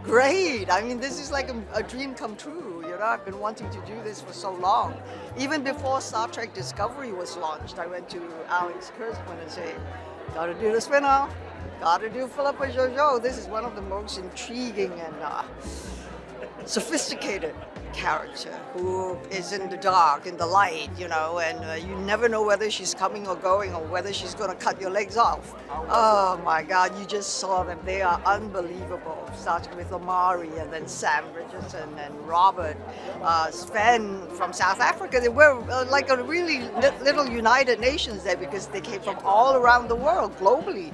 Great. I mean, this is like a dream come true. I've been wanting to do this for so long. Even before Star Trek Discovery was launched, I went to Alex Kurtzman and said, gotta do the spin-off, gotta do Philippa Jojo. This is one of the most intriguing and sophisticated character who is in the dark, in the light, and you never know whether she's coming or going or whether she's going to cut your legs off. Oh my God, you just saw them. They are unbelievable, starting with Omari and then Sam Richardson and Robert, Sven from South Africa. They were like a really little United Nations there because they came from all around the world, globally,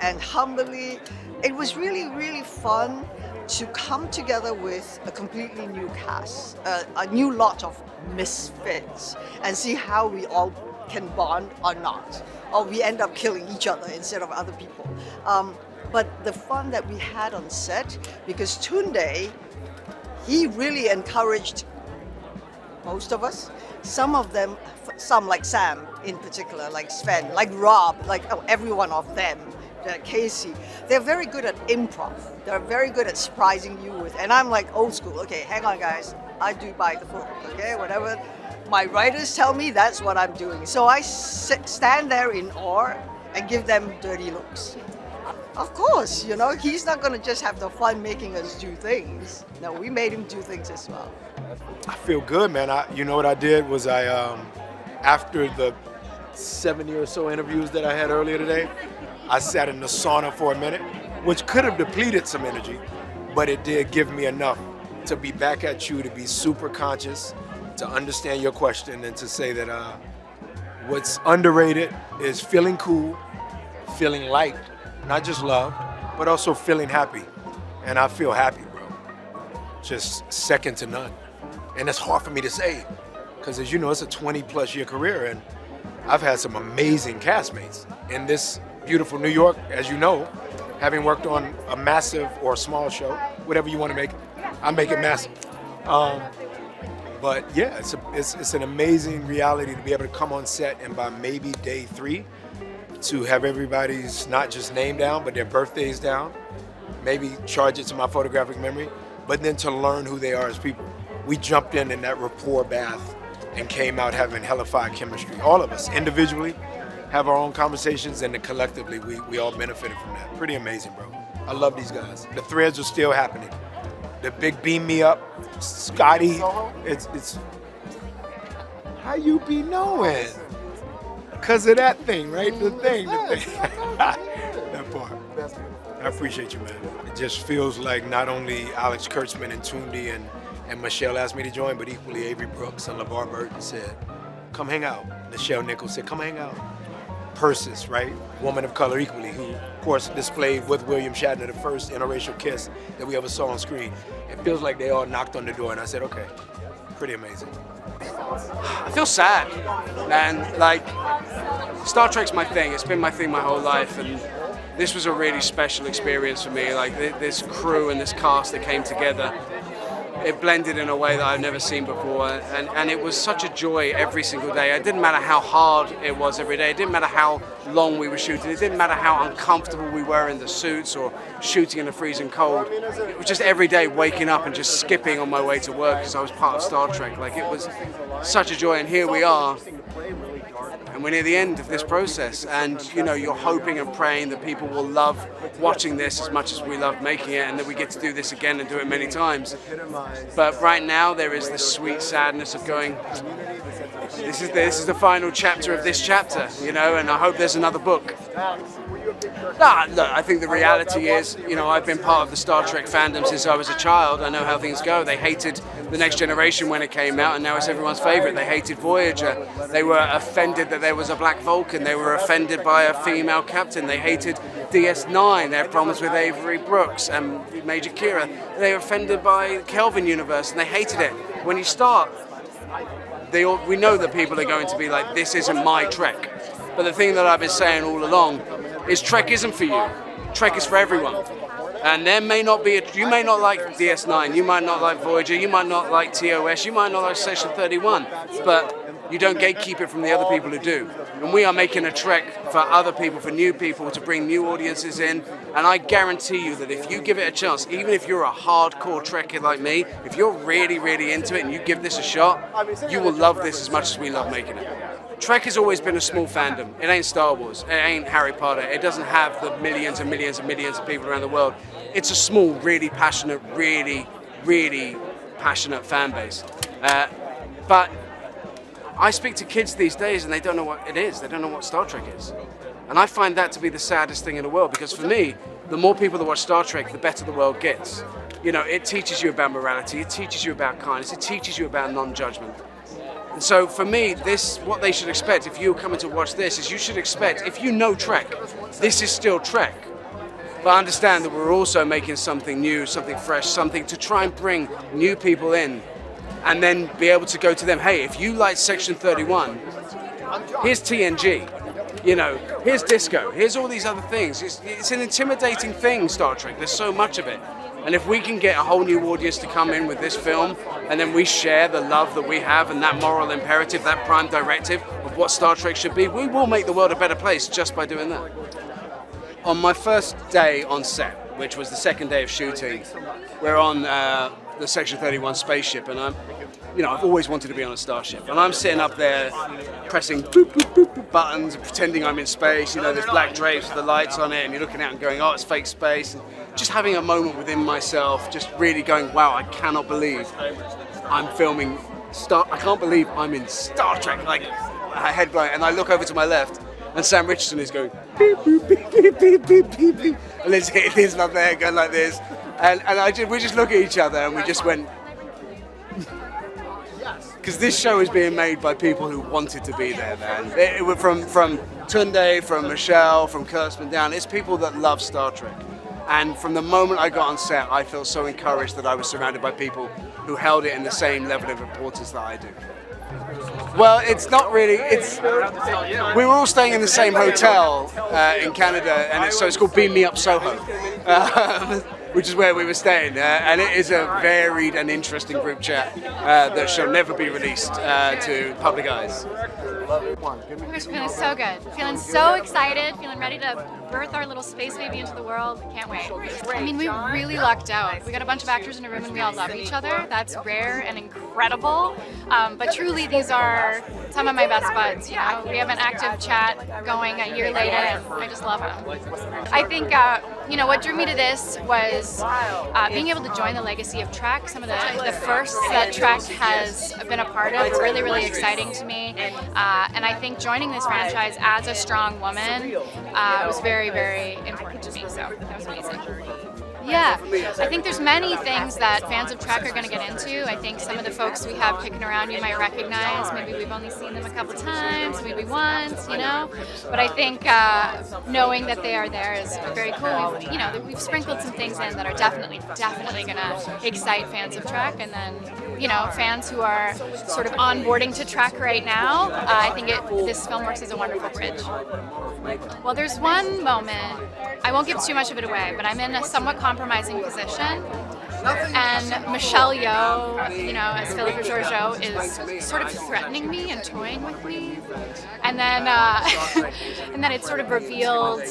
and humbly. It was really, really fun to come together with a completely new cast, a new lot of misfits, and see how we all can bond or not, or we end up killing each other instead of other people. But the fun that we had on set, because Tunde, he really encouraged most of us. Some of them, some like Sam in particular, like Sven, like Rob, like every one of them, Casey, they're very good at improv. They're very good at surprising you with, and I'm like old school. Okay, hang on guys, I do by the book, okay? Whatever my writers tell me, that's what I'm doing. So I stand there in awe and give them dirty looks. Of course, he's not gonna just have the fun making us do things. No, we made him do things as well. I feel good, man. What I did was after the 70 or so interviews that I had earlier today, I sat in the sauna for a minute, which could have depleted some energy, but it did give me enough to be back at you, to be super conscious, to understand your question, and to say that what's underrated is feeling cool, feeling light, not just loved, but also feeling happy. And I feel happy, bro. Just second to none. And it's hard for me to say, because as you know, it's a 20-plus year career, and I've had some amazing castmates in this beautiful New York, as you know, having worked on a massive or small show, whatever you want to make it. I make it massive. But yeah, it's an amazing reality to be able to come on set and by maybe day 3 to have everybody's not just name down, but their birthdays down, maybe charge it to my photographic memory, but then to learn who they are as people. We jumped in that rapport bath and came out having hellified chemistry. All of us, individually, have our own conversations, and then collectively, we all benefited from that. Pretty amazing, bro. I love these guys. The threads are still happening. The big beam me up, Scotty, it's how you be knowing? Because of that thing, right? The thing. That part. I appreciate you, man. It just feels like not only Alex Kurtzman and Tunde and Michelle asked me to join, but equally Avery Brooks and LeVar Burton said, come hang out. Nichelle Nichols said, come hang out. Persis, right? Woman of color equally, who, of course, displayed with William Shatner the first interracial kiss that we ever saw on screen. It feels like they all knocked on the door, and I said, okay, pretty amazing. I feel sad, man. Like, Star Trek's my thing. It's been my thing my whole life, and this was a really special experience for me. Like, this crew and this cast that came together, it blended in a way that I've never seen before, and it was such a joy every single day. It didn't matter how hard it was every day. It didn't matter how long we were shooting. It didn't matter how uncomfortable we were in the suits or shooting in the freezing cold. It was just every day waking up and just skipping on my way to work because I was part of Star Trek. Like, it was such a joy, and here we are. And we're near the end of this process, and you're hoping and praying that people will love watching this as much as we love making it, and that we get to do this again and do it many times. But right now there is this sweet sadness of going, this is the final chapter of this chapter, and I hope there's another book. Nah, look, I think the reality is, you know, I've been part of the Star Trek fandom since I was a child. I know how things go. They hated The Next Generation when it came out, and now it's everyone's favorite. They hated Voyager. They were offended that there was a black Vulcan. They were offended by a female captain. They hated DS9. They had problems with Avery Brooks and Major Kira. They were offended by Kelvin Universe, and they hated it. When you start, we know that people are going to be like, this isn't my Trek. But the thing that I've been saying all along is Trek isn't for you. Trek is for everyone. And there may not be, you may not like DS9, you might not like Voyager, you might not like TOS, you might not like Section 31, but you don't gatekeep it from the other people who do. And we are making a Trek for other people, for new people, to bring new audiences in. And I guarantee you that if you give it a chance, even if you're a hardcore Trekker like me, if you're really, really into it and you give this a shot, you will love this as much as we love making it. Trek has always been a small fandom. It ain't Star Wars. It ain't Harry Potter. It doesn't have the millions and millions and millions of people around the world. It's a small, really passionate, really, really passionate fan base. But I speak to kids these days and they don't know what it is. They don't know what Star Trek is. And I find that to be the saddest thing in the world, because for me, the more people that watch Star Trek, the better the world gets. You know, it teaches you about morality. It teaches you about kindness. It teaches you about non-judgment. And so for me, what they should expect if you're coming to watch this is you should expect, if you know Trek, this is still Trek. But understand that we're also making something new, something fresh, something to try and bring new people in and then be able to go to them, hey, if you like Section 31, here's TNG, you know, here's disco, here's all these other things. It's an intimidating thing, Star Trek, there's so much of it. And if we can get a whole new audience to come in with this film, and then we share the love that we have and that moral imperative, that prime directive of what Star Trek should be, we will make the world a better place just by doing that. On my first day on set, which was the second day of shooting, we're on the Section 31 spaceship, and I've always wanted to be on a starship, and I'm sitting up there pressing boop, boop, boop, boop buttons and pretending I'm in space. You know, there's black drapes with the lights on it, and you're looking out and going, oh, it's fake space. And just having a moment within myself, just really going, wow, I cannot believe I'm filming I can't believe I'm in Star Trek. Like, a head blown, and I look over to my left, and Sam Richardson is going beep, beep, beep, beep, beep, beep, beep, beep. And Liz Hitler's up there going like this, and we just look at each other and we just went, because this show is being made by people who wanted to be there, man. It was from Tunde, from Michelle, from Kurtzman down. It's people that love Star Trek. And from the moment I got on set, I felt so encouraged that I was surrounded by people who held it in the same level of importance that I do. Well, it's not really. We were all staying in the same hotel in Canada, and it's called Beam Me Up Soho, which is where we were staying. And it is a varied and interesting group chat that shall never be released to public eyes. We're feeling so good. Feeling so excited. Feeling ready to birth our little space baby into the world. Can't wait. I mean, we really lucked out. We got a bunch of actors in a room and we all love each other. That's rare and incredible. But truly, these are some of my best buds. You know, we have an active chat going a year later, and I just love them. I think what drew me to this was being able to join the legacy of Trek. Some of the firsts that Trek has been a part of were really, really exciting to me. And I think joining this franchise as a strong woman was very, very important to me. So that was amazing. Yeah, I think there's many things that fans of Trek are going to get into. I think some of the folks we have kicking around you might recognize. Maybe we've only seen them a couple times, maybe once, you know. But I think knowing that they are there is very cool. We've sprinkled some things in that are definitely going to excite fans of Trek, and then fans who are sort of onboarding to Trek right now. I think this film works as a wonderful bridge. Well, there's one moment. I won't give too much of it away, but I'm in a somewhat compromising position, and Michelle Yeoh, as Philippe Georgiou, is sort of threatening me and toying with me, and then it's sort of revealed,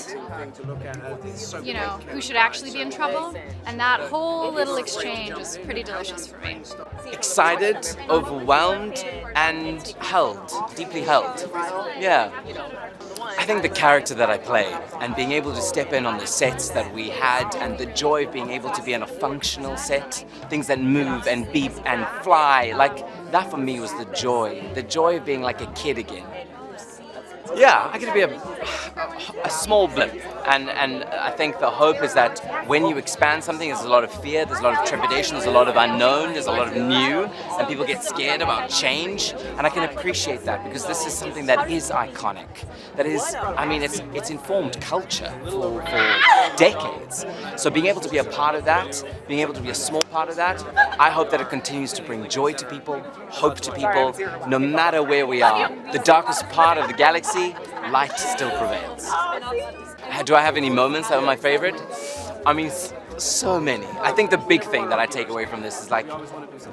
who should actually be in trouble, and that whole little exchange is pretty delicious for me. Excited, overwhelmed, and held, deeply held. Yeah. I think the character that I play and being able to step in on the sets that we had and the joy of being able to be on a functional set, things that move and beep and fly, like that for me was the joy of being like a kid again. Yeah, I get to be a small blip. And I think the hope is that when you expand something, there's a lot of fear, there's a lot of trepidation, there's a lot of unknown, there's a lot of new, and people get scared about change. And I can appreciate that because this is something that is iconic. That is, I mean, it's informed culture for decades. So being able to be a part of that, being able to be a small part of that, I hope that it continues to bring joy to people, hope to people, no matter where we are. The darkest part of the galaxy, light still prevails. Do I have any moments that are my favorite? I mean, so many. I think the big thing that I take away from this is like,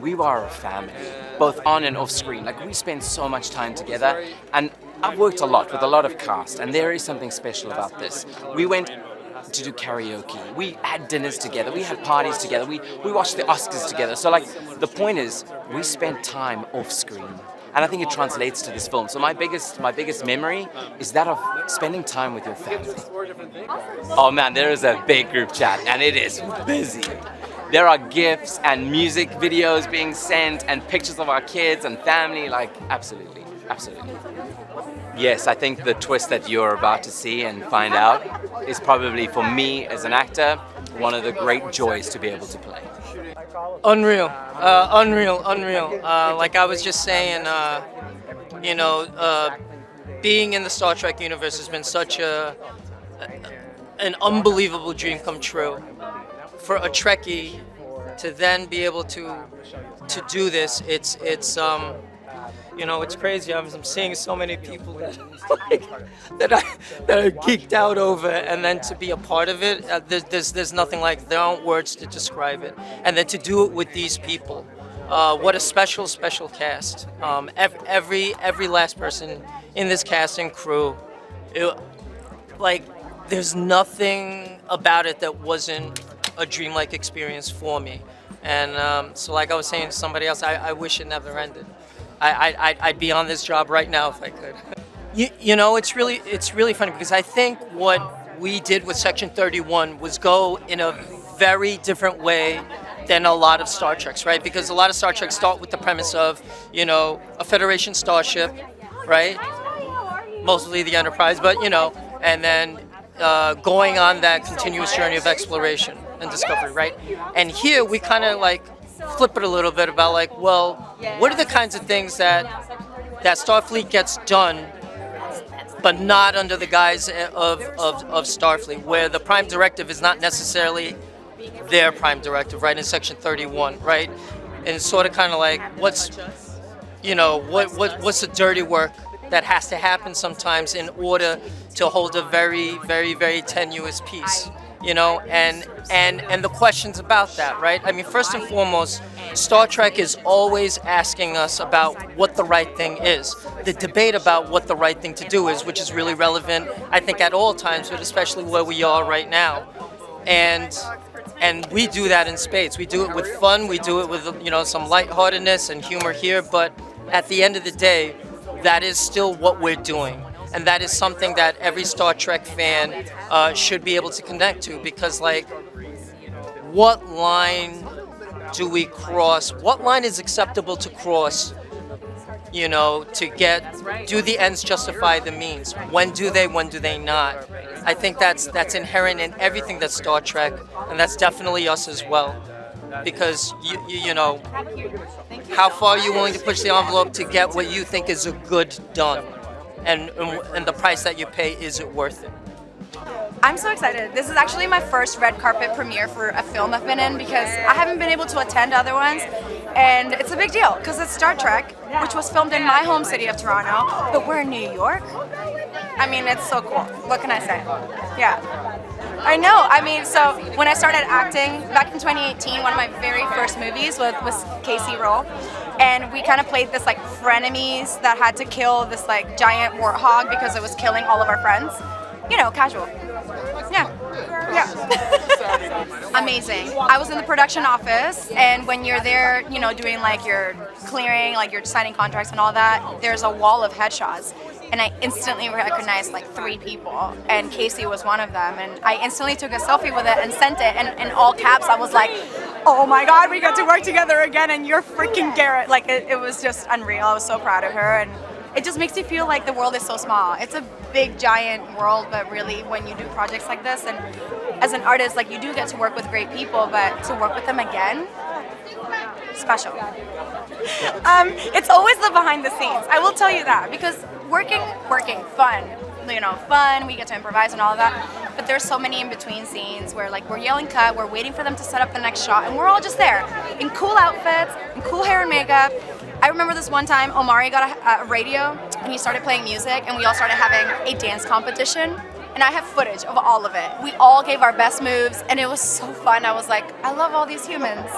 we are a family, both on and off screen. Like we spend so much time together, and I've worked a lot with a lot of cast, and there is something special about this. We went to do karaoke, we had dinners together, we had parties together, we watched the Oscars together. So like, the point is, we spent time off screen. And I think it translates to this film. So my biggest memory is that of spending time with your family. Oh man, there is a big group chat and it is busy. There are GIFs and music videos being sent and pictures of our kids and family, like absolutely, absolutely. Yes, I think the twist that you're about to see and find out is probably, for me as an actor, one of the great joys to be able to play. Unreal, unreal. Like I was just saying, being in the Star Trek universe has been such an unbelievable dream come true. For a Trekkie to then be able to do this, it's crazy. I'm seeing so many people that that are geeked out over, and then to be a part of it, there's nothing like, there aren't words to describe it. And then to do it with these people, what a special cast. Every last person in this cast and crew, there's nothing about it that wasn't a dreamlike experience for me. And so like I was saying to somebody else, I wish it never ended. I'd be on this job right now if I could. It's really funny because I think what we did with Section 31 was go in a very different way than a lot of Star Treks, right? Because a lot of Star Treks start with the premise of, a Federation starship, right? Mostly the Enterprise, but and then going on that continuous journey of exploration and discovery, right? And here we kind of like flip it a little bit about like, well, what are the kinds of things that Starfleet gets done, but not under the guise of Starfleet, where the Prime Directive is not necessarily their Prime Directive, right? In Section 31, right? And it's sort of kind of like, what's the dirty work that has to happen sometimes in order to hold a very, very, very tenuous peace. And the questions about that, right? I mean, first and foremost, Star Trek is always asking us about what the right thing is. The debate about what the right thing to do is, which is really relevant, I think, at all times, but especially where we are right now. And we do that in spades. We do it with fun. We do it with, some lightheartedness and humor here. But at the end of the day, that is still what we're doing. And that is something that every Star Trek fan should be able to connect to, because, like, what line do we cross? What line is acceptable to cross, do the ends justify the means? When do they not? I think that's inherent in everything that's Star Trek, and that's definitely us as well. Because, how far are you willing to push the envelope to get what you think is a good done? And the price that you pay, is it worth it? I'm so excited. This is actually my first red carpet premiere for a film I've been in, because I haven't been able to attend other ones, and it's a big deal because it's Star Trek, which was filmed in my home city of Toronto, but we're in New York. I mean, it's so cool. What can I say? Yeah. I know. I mean, so when I started acting back in 2018, one of my very first movies was Casey role. And we kind of played this like frenemies that had to kill this like giant warthog because it was killing all of our friends. Casual. Yeah. Amazing. I was in the production office, and when you're there, doing like your clearing, like you're signing contracts and all that, there's a wall of headshots. And I instantly recognized like 3 people, and Casey was one of them. And I instantly took a selfie with it and sent it, and in all caps I was like, oh my God, we got to work together again, and you're freaking Garrett. Like it was just unreal. I was so proud of her, and it just makes you feel like the world is so small. It's a big, giant world, but really when you do projects like this, and as an artist, like you do get to work with great people, but to work with them again, special. It's always the behind the scenes. I will tell you that, because working, fun. Fun, we get to improvise and all of that, but there's so many in between scenes where like we're yelling cut, we're waiting for them to set up the next shot, and we're all just there in cool outfits, in cool hair and makeup. I remember this one time Omari got a radio and he started playing music, and we all started having a dance competition, and I have footage of all of it. We all gave our best moves, and it was so fun. I was like, I love all these humans.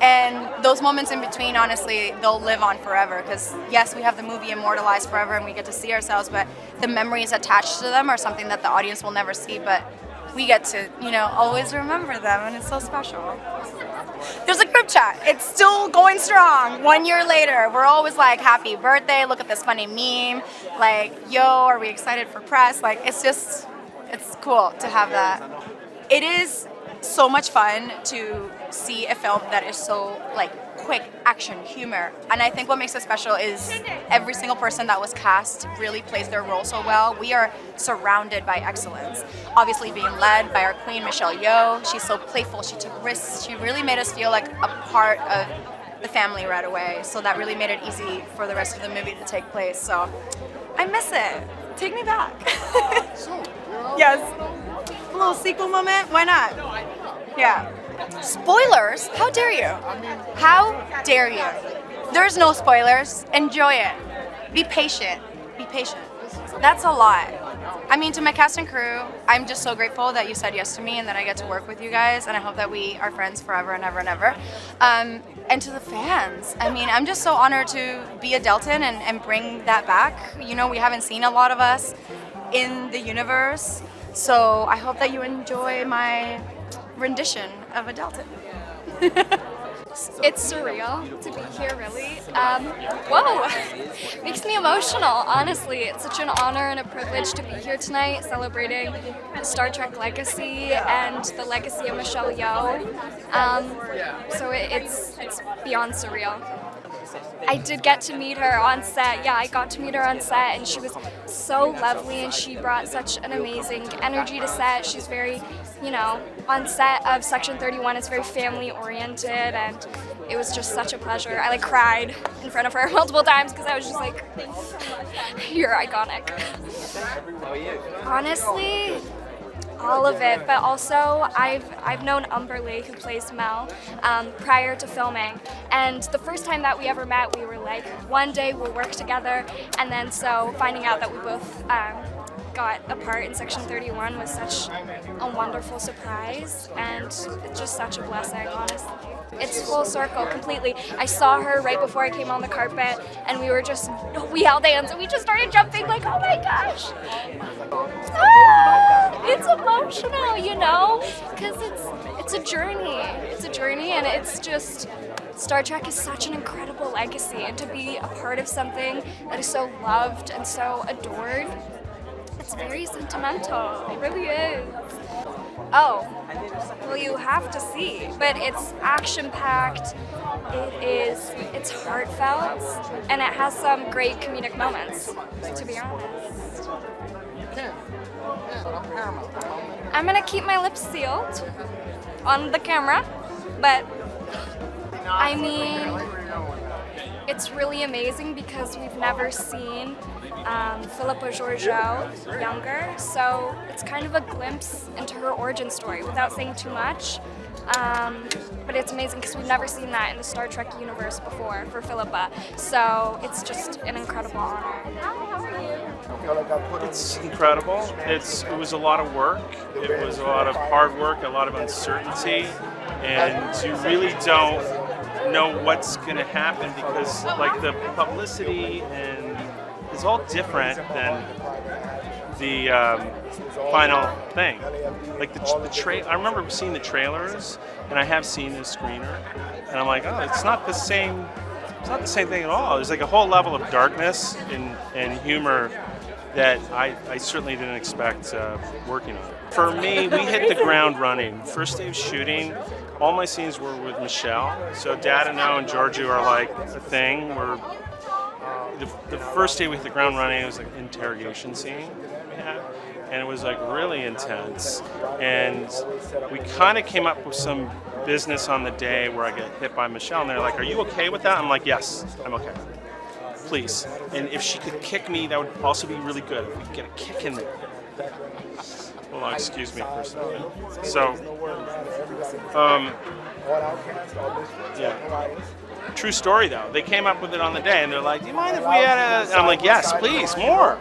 And those moments in between, honestly, they'll live on forever, because yes, we have the movie immortalized forever and we get to see ourselves, but the memories attached to them are something that the audience will never see, but we get to, always remember them, and it's so special. There's a group chat. It's still going strong 1 year later. We're always like, happy birthday, look at this funny meme, like, yo, are we excited for press? Like, it's cool to have that. It is so much fun to see a film that is so like quick action humor, and I think what makes it special is every single person that was cast really plays their role so well. We are surrounded by excellence, obviously being led by our queen Michelle Yeoh. She's so playful, she took risks, she really made us feel like a part of the family right away, so that really made it easy for the rest of the movie to take place. So I miss it. Take me back. Yes. A little sequel moment? Why not? Yeah. Spoilers? How dare you? How dare you? There's no spoilers. Enjoy it. Be patient. Be patient. That's a lot. I mean, to my cast and crew, I'm just so grateful that you said yes to me and that I get to work with you guys, and I hope that we are friends forever and ever and ever. And to the fans, I mean, I'm just so honored to be a Delton and bring that back. We haven't seen a lot of us in the universe, so I hope that you enjoy my rendition of a Delton. It's surreal to be here, really. Whoa! Makes me emotional, honestly. It's such an honor and a privilege to be here tonight celebrating the Star Trek legacy and the legacy of Michelle Yeoh. So it's beyond surreal. I did get to meet her on set. Yeah, I got to meet her on set, and she was so lovely, and she brought such an amazing energy to set. She's very, on set of Section 31, it's very family-oriented, and it was just such a pleasure. I cried in front of her multiple times because I was just like, you're iconic. Honestly, all of it, but also I've known Umberlee, who plays Mel, prior to filming, and the first time that we ever met, we were like, one day we'll work together, and then so finding out that we both got a part in Section 31 was such a wonderful surprise, and it's just such a blessing, honestly. It's full circle, completely. I saw her right before I came on the carpet, and we held hands, and we just started jumping like, oh my gosh! It's emotional, because it's a journey. It's a journey, and it's just, Star Trek is such an incredible legacy, and to be a part of something that is so loved and so adored, it's very sentimental. It really is. Oh, well, you have to see. But it's action-packed, it's heartfelt, and it has some great comedic moments, to be honest. I'm gonna keep my lips sealed on the camera, but I mean, it's really amazing because we've never seen Philippa Georgiou younger, so it's kind of a glimpse into her origin story without saying too much. But it's amazing because we've never seen that in the Star Trek universe before for Philippa, so it's just an incredible honor. How are you? It's incredible. It was a lot of work. It was a lot of hard work, a lot of uncertainty, and you really don't know what's going to happen because the publicity and is all different than the final thing. I remember seeing the trailers, and I have seen the screener, and I'm like, oh, it's not the same. It's not the same thing at all. There's a whole level of darkness and humor that I certainly didn't expect working on. For me, we hit the ground running. First day of shooting, all my scenes were with Michelle. So Dadano and Georgiou are like a thing. the first day we hit the ground running, it was like an interrogation scene we had, and it was like really intense. And we kind of came up with some business on the day where I get hit by Michelle, and they're like, "Are you okay with that?" I'm like, "Yes, I'm okay. Please." And if she could kick me, that would also be really good. If we could get a kick in there. Hold on, excuse me for a second. So, yeah. True story though. They came up with it on the day, and they're like, "Do you mind if we had a?" And I'm like, "Yes, please, more."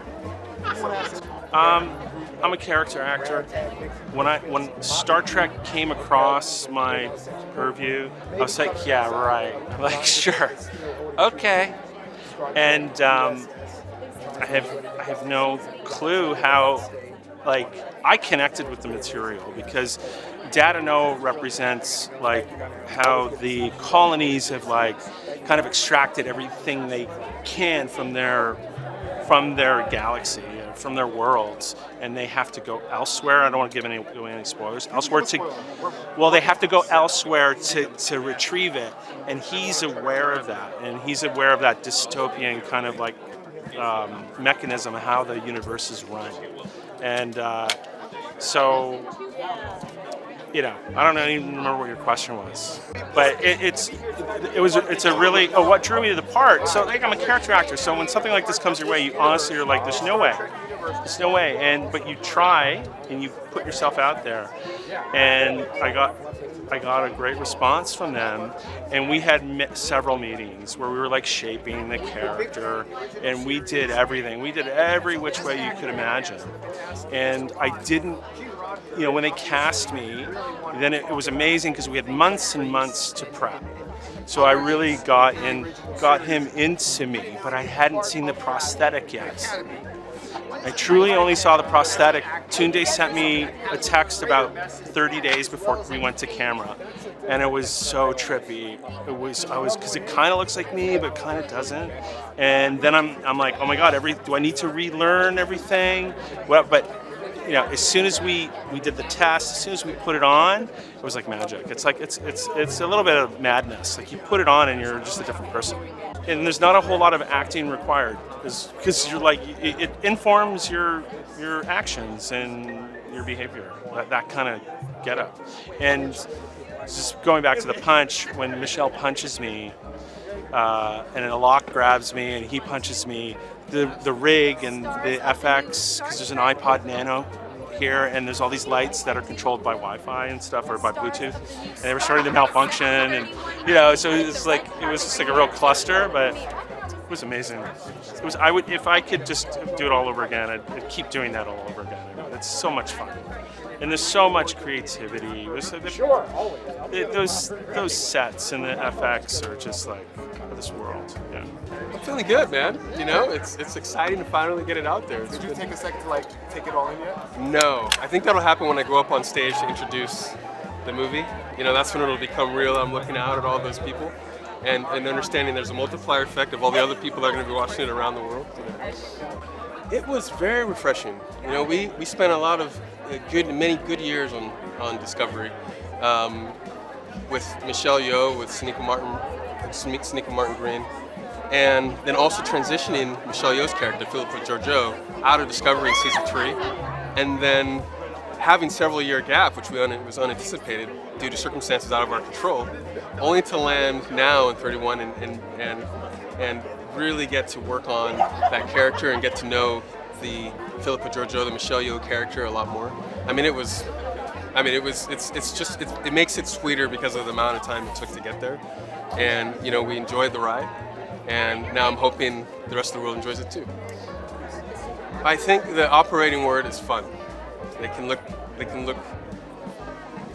I'm a character actor. When Star Trek came across my purview, I was like, "Yeah, right." I'm like, "Sure, okay." And I have no clue how, like, I connected with the material because Data No represents like how the colonies have like kind of extracted everything they can from their galaxy, from their worlds, and they have to go elsewhere. I don't want to give any spoilers. Elsewhere they have to go elsewhere to retrieve it, and he's aware of that, and he's aware of that dystopian kind of like mechanism of how the universe is run, and so. I don't even remember what your question was, but it's a really what drew me to the part. So like I'm a character actor, so when something like this comes your way, you honestly are like, there's no way, but you try and you put yourself out there, and I got a great response from them, and we had several meetings where we were like shaping the character, and we did everything. We did every which way you could imagine, and I didn't. When they cast me, then it was amazing because we had months and months to prep. So I really got him into me, but I hadn't seen the prosthetic yet. I truly only saw the prosthetic. Tunde sent me a text about 30 days before we went to camera, and it was so trippy. Because it kind of looks like me, but kind of doesn't. And then I'm like, oh my God, do I need to relearn everything? Well, but. As soon as we did the test, as soon as we put it on, it was like magic. It's like it's a little bit of madness. Like you put it on and you're just a different person. And there's not a whole lot of acting required because you're like it informs your actions and your behavior. That kind of get up. And just going back to the punch, when Michelle punches me, and then a lock grabs me and he punches me. The rig and the FX, because there's an iPod Nano here, and there's all these lights that are controlled by Wi-Fi and stuff, or by Bluetooth, and they were starting to malfunction, and so it was just like a real cluster, but it was amazing. If I could just do it all over again, I'd keep doing that all over again. It's so much fun, and there's so much creativity. Those sets and the FX are just like out of this world. Yeah. I'm feeling good, man. It's exciting to finally get it out there. Did you take a second to take it all in yet? No, I think that'll happen when I go up on stage to introduce the movie. That's when it'll become real. I'm looking out at all those people and understanding there's a multiplier effect of all the other people that are going to be watching it around the world. It was very refreshing. We spent a lot of many good years on Discovery with Michelle Yeoh, with Sonequa Martin Green. And then also transitioning Michelle Yeoh's character, Philippa Georgiou, out of Discovery in season 3, and then having several year gap, which was unanticipated due to circumstances out of our control, only to land now in 31 and really get to work on that character and get to know the Philippa Georgiou, the Michelle Yeoh character a lot more. It makes it sweeter because of the amount of time it took to get there, and we enjoyed the ride. And now I'm hoping the rest of the world enjoys it too. I think the operating word is fun. They can look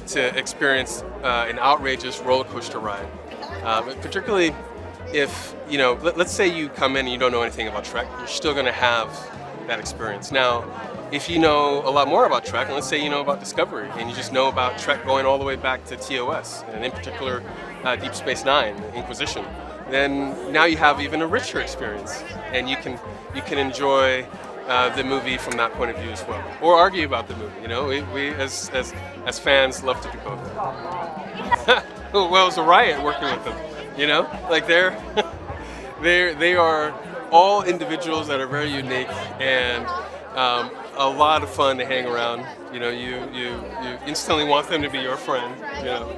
to experience an outrageous roller coaster ride. But particularly if, let's say you come in and you don't know anything about Trek, you're still going to have that experience. Now, if you know a lot more about Trek, and let's say you know about Discovery, and you just know about Trek going all the way back to TOS, and in particular Deep Space Nine, Inquisition, then now you have even a richer experience, and you can enjoy the movie from that point of view as well, or argue about the movie. We as fans love to do both. Well, it was a riot working with them. Like they are all individuals that are very unique and a lot of fun to hang around. You know, you instantly want them to be your friend, you know.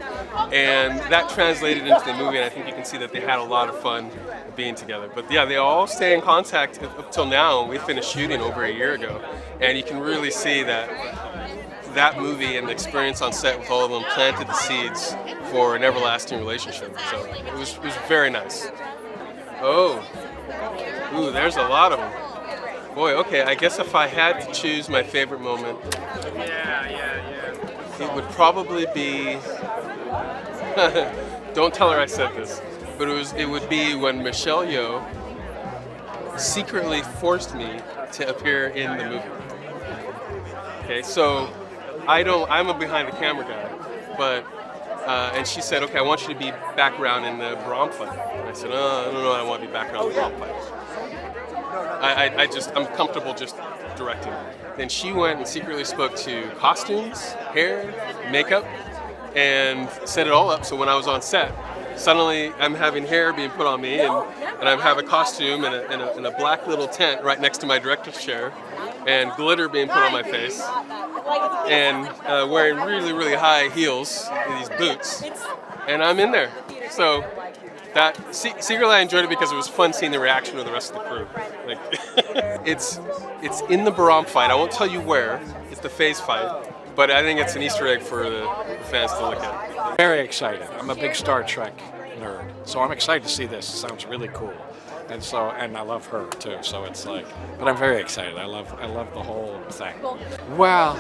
And that translated into the movie, and I think you can see that they had a lot of fun being together. But yeah, they all stay in contact up till now. We finished shooting over a year ago, and you can really see that that movie and the experience on set with all of them planted the seeds for an everlasting relationship. So it was very nice. Oh, ooh, there's a lot of them. Boy, okay, I guess if I had to choose my favorite moment, it would probably be, don't tell her I said this, but it would be when Michelle Yeoh secretly forced me to appear in the movie. Okay, so I'm a behind the camera guy, but, and she said, okay, I want you to be background in the Brahm fight. And I said, oh, I don't know, I want to be background in the Brahm fight. I'm comfortable just directing. Then she went and secretly spoke to costumes, hair, makeup, and set it all up. So when I was on set, suddenly I'm having hair being put on me, and I have a costume and a black little tent right next to my director's chair, and glitter being put on my face, and wearing really, really high heels, these boots, and I'm in there. So that secretly I enjoyed it because it was fun seeing the reaction of the rest of the crew. Like, it's in the Brahm fight. I won't tell you where. It's the phase fight, but I think it's an Easter egg for the fans to look at. Very excited. I'm a big Star Trek nerd, so I'm excited to see this. It sounds really cool, and I love her too. So it's like, but I'm very excited. I love the whole thing. Well,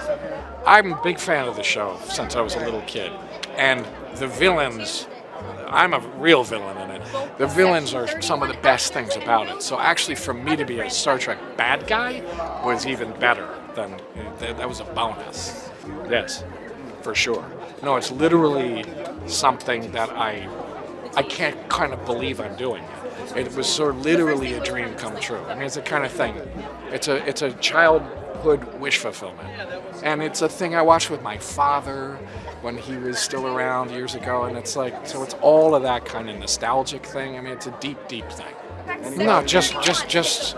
I'm a big fan of the show since I was a little kid, and the villains. I'm a real villain in it. The villains are some of the best things about it. So actually, for me to be a Star Trek bad guy was even better. That was a bonus. Yes, for sure. No, it's literally something that I can't kind of believe I'm doing. It was sort of literally a dream come true. I mean, it's the kind of thing. It's a childhood wish fulfillment, and it's a thing I watched with my father when he was still around years ago, and it's like, so it's all of that kind of nostalgic thing. I mean, it's a deep, deep thing. No, just,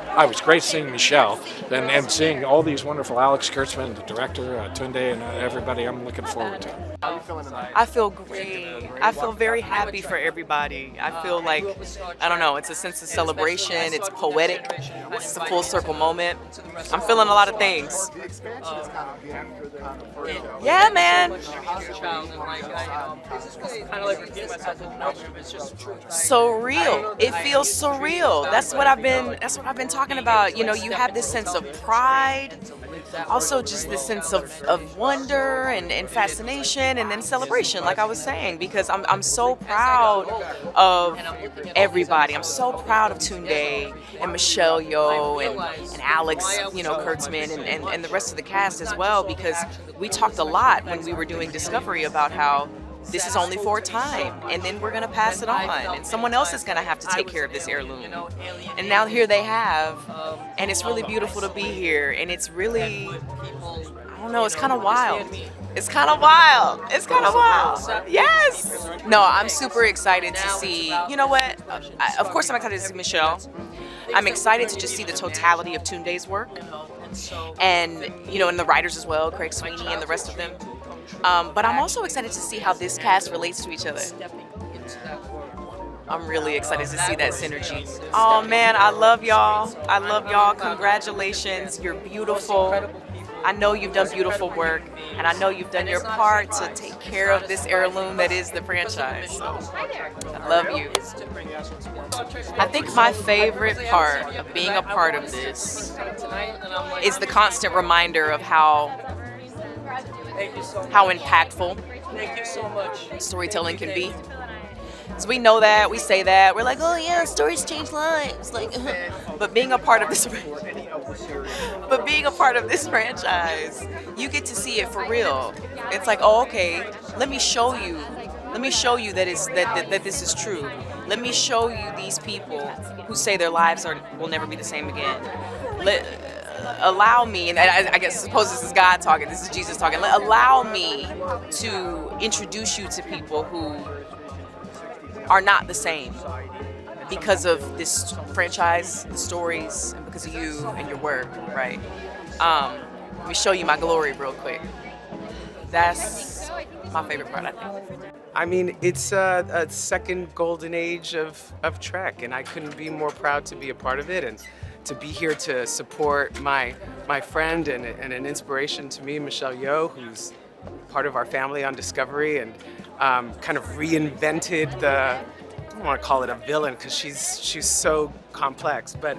I was great seeing Michelle and seeing all these wonderful Alex Kurtzman, the director, Tunde, and everybody. I'm looking forward to it. How are you feeling tonight? I feel great. I feel very happy for everybody. I feel like, I don't know, it's a sense of celebration. It's poetic. It's a full circle moment. I'm feeling a lot of things. The expansion is kind of after the first show. Yeah, man. So real. It feels surreal. That's what I've been talking about. You know, you have this sense of pride, also just this sense of wonder and fascination, and then celebration, like I was saying, because I'm so proud of everybody. I'm so proud of Tunde and Michelle Yeoh and Alex, Kurtzman, and the rest of the cast as well, because we talked a lot when we were doing Discovery about how this is only for a time, and then we're going to pass it on, and someone else is going to have to take care of this heirloom. And now here they have, and it's really beautiful to be here, and it's really, I don't know, it's kind of wild. It's kind of wild. It's kind of wild. Yes. No, I'm super excited to see, you know what, of course I'm excited to see Michelle. I'm excited to just see the totality of Tunde's work, and, and the writers as well, Craig Sweeney and the rest of them. But I'm also excited to see how this cast relates to each other. I'm really excited to see that synergy. Oh man, I love y'all. I love y'all. Congratulations. You're beautiful. I know you've done beautiful work, and I know you've done your part to take care of this heirloom that is the franchise. So I love you. I think my favorite part of being a part of this is the constant reminder of how impactful storytelling can be. So we know that, we say that, we're like, oh yeah, stories change lives. Like, but being a part of this franchise, you get to see it for real. It's like, oh, okay, let me show you that this is true. Let me show you these people who say their lives will never be the same again. Allow me, and I guess suppose this is God talking, this is Jesus talking, allow me to introduce you to people who are not the same. because of this franchise, the stories, and because of you and your work, right? Let me show you my glory real quick. That's my favorite part, I think. I mean, it's a second golden age of Trek, and I couldn't be more proud to be a part of it and to be here to support my friend and an inspiration to me, Michelle Yeoh, who's part of our family on Discovery and kind of reinvented the, I don't want to call it a villain because she's so complex, but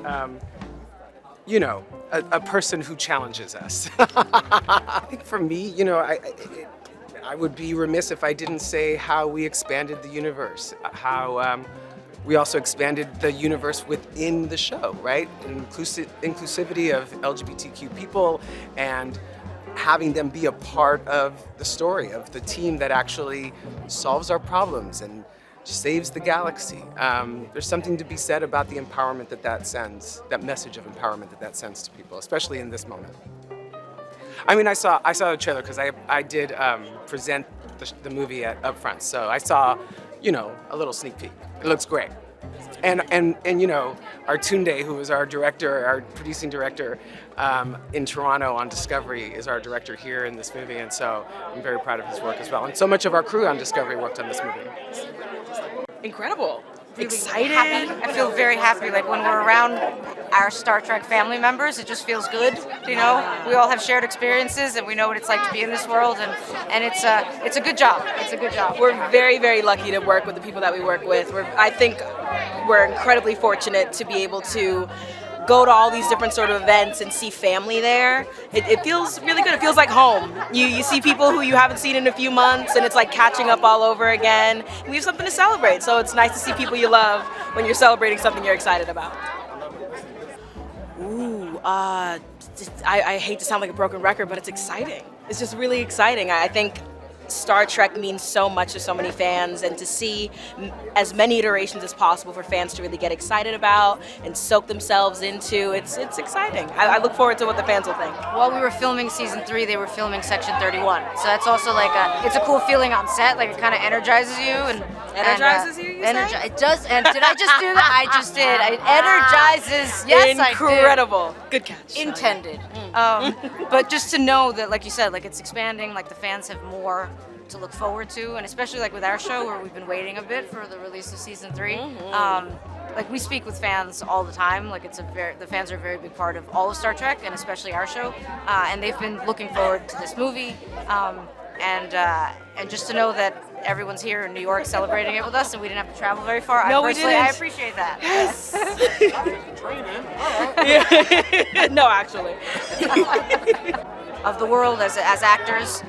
you know, a person who challenges us. I think for me, you know, I would be remiss if I didn't say how we expanded the universe, how we also expanded the universe within the show, right? Inclusivity of LGBTQ people and having them be a part of the story, of the team that actually solves our problems and saves the galaxy. There's something to be said about the empowerment that sends, that message of empowerment that sends to people, especially in this moment. I mean, I saw the trailer because I did present the movie at Upfront, so I saw, you know, a little sneak peek. It looks great. And you know, our Tunde, who is our director, our producing director in Toronto on Discovery, is our director here in this movie, and so I'm very proud of his work as well. And so much of our crew on Discovery worked on this movie. Incredible. Really Excited. happy. I feel very happy. Like when we're around our Star Trek family members, it just feels good. You know, we all have shared experiences, and we know what it's like to be in this world, and it's a good job. It's a good job. We're very, very lucky to work with the people that we work with. I think we're incredibly fortunate to be able to go to all these different sort of events and see family there. It feels really good. It feels like home. You see people who you haven't seen in a few months, and it's like catching up all over again. And we have something to celebrate, so it's nice to see people you love when you're celebrating something you're excited about. Ooh, I hate to sound like a broken record, but it's exciting. It's just really exciting. I think Star Trek means so much to so many fans, and to see as many iterations as possible for fans to really get excited about and soak themselves into, it's exciting. I look forward to what the fans will think. While we were filming season 3, they were filming section 31, so that's also like it's a cool feeling on set. Like it kind of energizes you and Energizes you say? It does. And did I just do that? I just did. It energizes. Yes, incredible. I did. Good catch. Intended. But just to know that, like you said, like it's expanding. Like the fans have more to look forward to, and especially like with our show, where we've been waiting a bit for the release of season 3. Like we speak with fans all the time. Like the fans are a very big part of all of Star Trek, and especially our show. And they've been looking forward to this movie. And just to know that everyone's here in New York celebrating it with us, and we didn't have to travel very far. No, I didn't. appreciate that. Yes. Yeah. No, actually. Of the world as actors.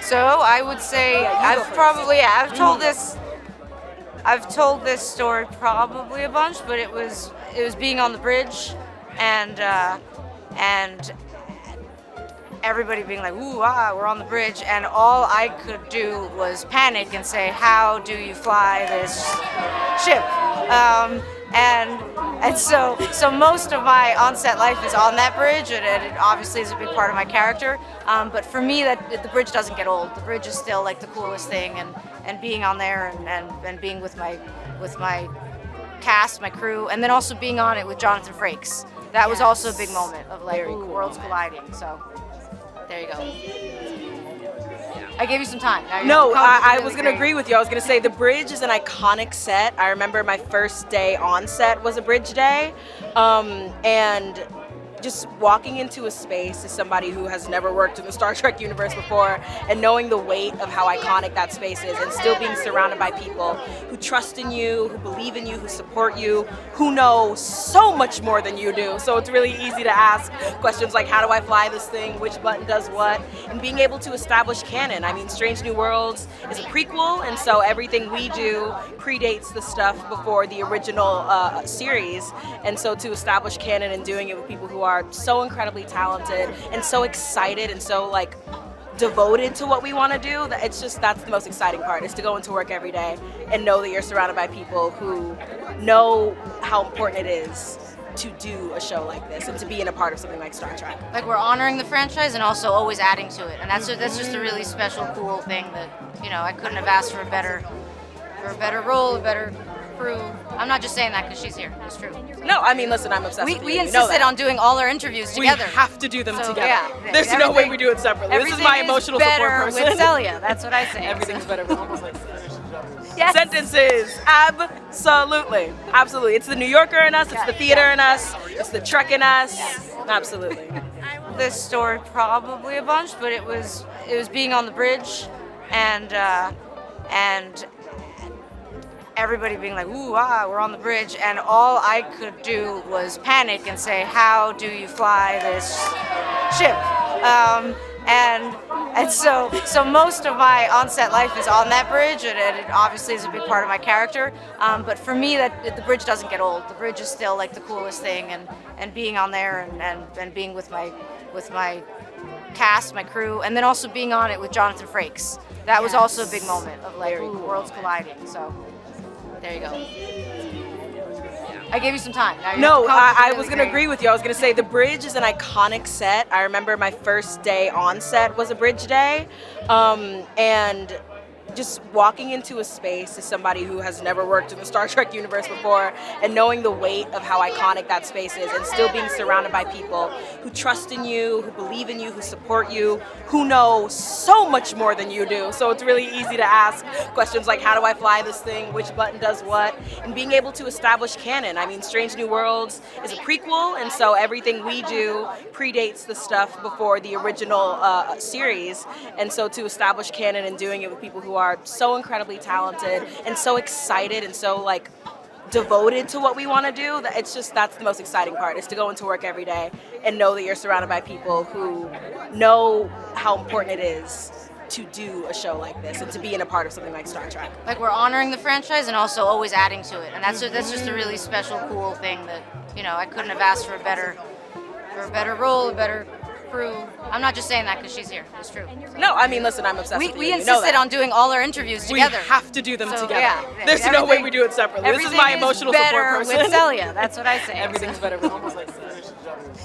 So I would say I've told this story probably a bunch, but it was being on the bridge and everybody being like, ooh, we're on the bridge, and all I could do was panic and say, how do you fly this ship? And so most of my on-set life is on that bridge, and it obviously is a big part of my character. But for me, the bridge doesn't get old. The bridge is still like the coolest thing, and being on there and being with my cast, my crew, and then also being on it with Jonathan Frakes. That was also a big moment of like worlds colliding. So there you go. I gave you some time. No, I was going to agree with you. I was going to say the bridge is an iconic set. I remember my first day on set was a bridge day. And just walking into a space as somebody who has never worked in the Star Trek universe before, and knowing the weight of how iconic that space is, and still being surrounded by people who trust in you, who believe in you, who support you, who know so much more than you do. So it's really easy to ask questions like, how do I fly this thing? Which button does what? And being able to establish canon. I mean, Strange New Worlds is a prequel, and so everything we do predates the stuff before the original series. And so to establish canon and doing it with people who are so incredibly talented and so excited and so like devoted to what we want to do, that's the most exciting part, is to go into work every day and know that you're surrounded by people who know how important it is to do a show like this and to be in a part of something like Star Trek. Like we're honoring the franchise and also always adding to it, and that's just a really special, cool thing that I couldn't have asked for a better role, a better prove. I'm not just saying that because she's here. It's true. No, I mean, listen, I'm obsessed with you. We You know insisted that. on doing all our interviews together. We have to do them So, together. yeah, There's no way we do it separately. This is everything my emotional better support person. with Celia. That's what I say. Everything's better with almost like Yes. sentences. Absolutely. Absolutely. It's the New Yorker in us, it's the theater in us, it's the Trek in us. Absolutely. This story probably a bunch, but it was being on the bridge and everybody being like, ooh, we're on the bridge, and all I could do was panic and say, how do you fly this ship? And so most of my on-set life is on that bridge, and it obviously is a big part of my character. But for me, that the bridge doesn't get old. The bridge is still like the coolest thing, and being on there and being with my cast, my crew, and then also being on it with Jonathan Frakes. That was also a big moment of like, ooh, worlds colliding. So there you go. I gave you some time. Now you have No, to come I up with was really going to great- agree with you. I was going to say the bridge is an iconic set. I remember my first day on set was a bridge day. And just walking into a space as somebody who has never worked in the Star Trek universe before and knowing the weight of how iconic that space is and still being surrounded by people who trust in you, who believe in you, who support you, who know so much more than you do. So it's really easy to ask questions like, how do I fly this thing? Which button does what? And being able to establish canon. I mean, Strange New Worlds is a prequel, and so everything we do predates the stuff before the original series. And so to establish canon and doing it with people who are so incredibly talented and so excited and so like devoted to what we want to do, that it's just, that's the most exciting part, is to go into work every day and know that you're surrounded by people who know how important it is to do a show like this and to be in a part of something like Star Trek. Like, we're honoring the franchise and also always adding to it, and that's just a really special, cool thing that, you know, I couldn't have asked for a better role, a better crew. I'm not just saying that because she's here. It's true. No, I mean, listen, I'm obsessed with you. We You know insisted that. on doing all our interviews together. We have to do them So, together. yeah, There's no way we do it separately. This is my everything emotional better support person. with Celia. That's what I say. Everything's better with almost like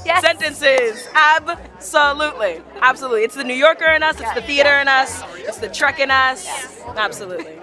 Yes. sentences. Absolutely. Absolutely. It's the New Yorker in us, it's the theater in us, it's the Trek in us. Absolutely.